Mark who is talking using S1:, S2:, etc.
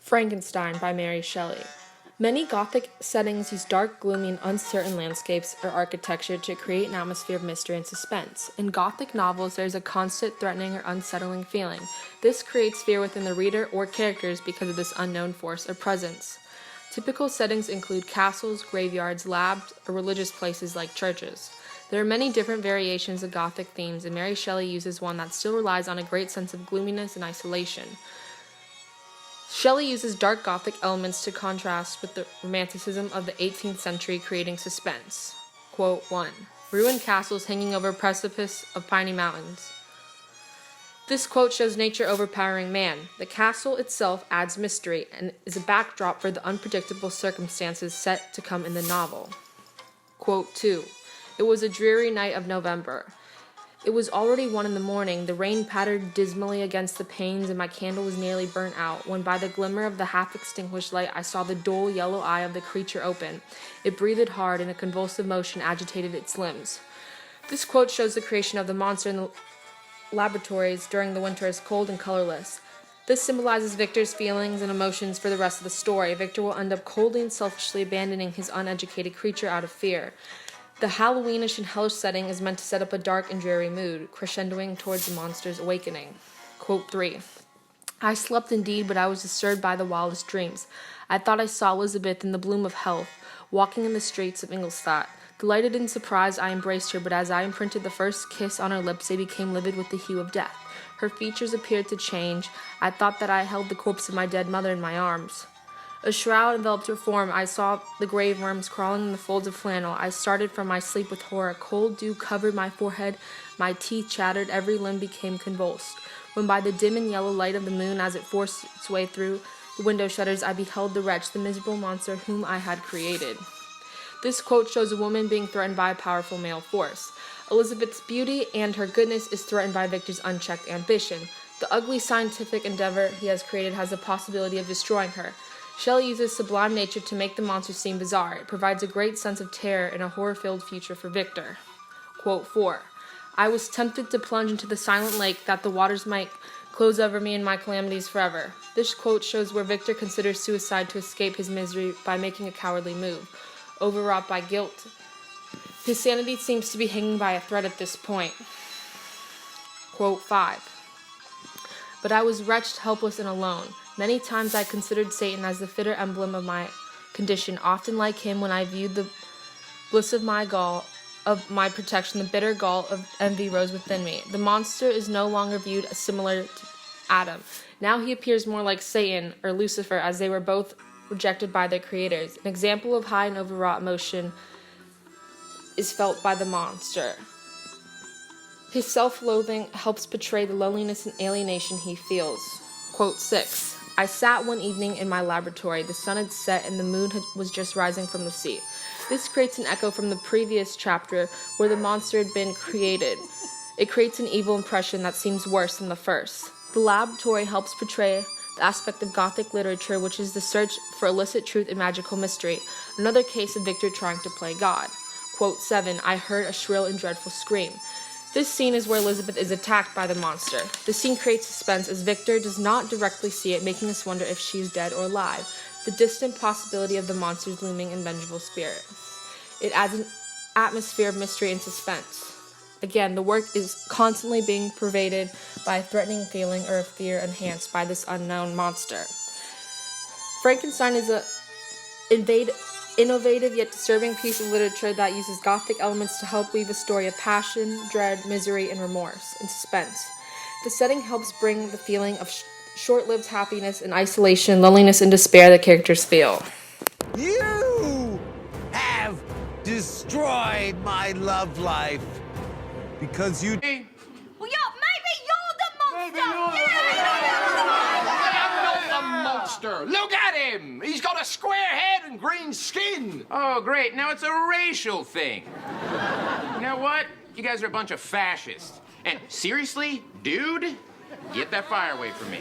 S1: Frankenstein by Mary Shelley. Many Gothic settings use dark, gloomy, and uncertain landscapes or architecture to create an atmosphere of mystery and suspense. In Gothic novels, there is a constant threatening or unsettling feeling. This creates fear within the reader or characters because of this unknown force or presence. Typical settings include castles, graveyards, labs, or religious places like churches. There are many different variations of Gothic themes, and Mary Shelley uses one that still relies on a great sense of gloominess and isolation. Shelley uses dark Gothic elements to contrast with the romanticism of the 18th century, creating suspense. Quote 1. Ruined castles hanging over precipice of piney mountains. This quote shows nature overpowering man. The castle itself adds mystery and is a backdrop for the unpredictable circumstances set to come in the novel. Quote 2. It was a dreary night of November. It was already 1 a.m. The rain pattered dismally against the panes, and my candle was nearly burnt out, when by the glimmer of the half-extinguished light I saw the dull yellow eye of the creature open. It breathed hard, and a convulsive motion agitated its limbs. This quote shows the creation of the monster in the laboratories during the winter as cold and colorless. This symbolizes Victor's feelings and emotions for the rest of the story. Victor will end up coldly and selfishly abandoning his uneducated creature out of fear. The Halloweenish and hellish setting is meant to set up a dark and dreary mood, crescendoing towards the monster's awakening. Quote 3. I slept indeed, but I was disturbed by the wildest dreams. I thought I saw Elizabeth in the bloom of health, walking in the streets of Ingolstadt. Delighted and surprised, I embraced her, but as I imprinted the first kiss on her lips, they became livid with the hue of death. Her features appeared to change. I thought that I held the corpse of my dead mother in my arms. A shroud enveloped her form. I saw the grave worms crawling in the folds of flannel. I started from my sleep with horror. Cold dew covered my forehead. My teeth chattered. Every limb became convulsed. When by the dim and yellow light of the moon, as it forced its way through the window shutters, I beheld the wretch, the miserable monster whom I had created. This quote shows a woman being threatened by a powerful male force. Elizabeth's beauty and her goodness is threatened by Victor's unchecked ambition. The ugly scientific endeavor he has created has the possibility of destroying her. Shelley uses sublime nature to make the monster seem bizarre. It provides a great sense of terror and a horror-filled future for Victor. Quote 4. I was tempted to plunge into the silent lake that the waters might close over me and my calamities forever. This quote shows where Victor considers suicide to escape his misery by making a cowardly move. Overwrought by guilt, his sanity seems to be hanging by a thread at this point. Quote 5. But I was wretched, helpless, and alone. Many times I considered Satan as the fitter emblem of my condition. Often like him, when I viewed the bliss of my protection, the bitter gall of envy rose within me. The monster is no longer viewed as similar to Adam. Now he appears more like Satan or Lucifer, as they were both rejected by their creators. An example of high and overwrought emotion is felt by the monster. His self-loathing helps portray the loneliness and alienation he feels. Quote 6. I sat one evening in my laboratory. The sun had set and the moon was just rising from the sea. This creates an echo from the previous chapter where the monster had been created. It creates an evil impression that seems worse than the first. The laboratory helps portray the aspect of Gothic literature, which is the search for illicit truth and magical mystery. Another case of Victor trying to play God. Quote 7. I heard a shrill and dreadful scream. This scene is where Elizabeth is attacked by the monster. The scene creates suspense as Victor does not directly see it, making us wonder if she is dead or alive. The distant possibility of the monster's looming and vengeful spirit. It adds an atmosphere of mystery and suspense. Again, the work is constantly being pervaded by a threatening feeling or a fear enhanced by this unknown monster. Frankenstein is an innovative yet disturbing piece of literature that uses Gothic elements to help weave a story of passion, dread, misery, and remorse, and suspense. The setting helps bring the feeling of short-lived happiness and isolation, loneliness, and despair the characters feel.
S2: You have destroyed my love life because you...
S3: Well, yeah, maybe you're the monster!
S4: I'm not the monster! Look at him! He's got a square head and green skin!
S5: Oh, great. Now it's a racial thing. You know what? You guys are a bunch of fascists. And seriously, dude, get that fire away from me.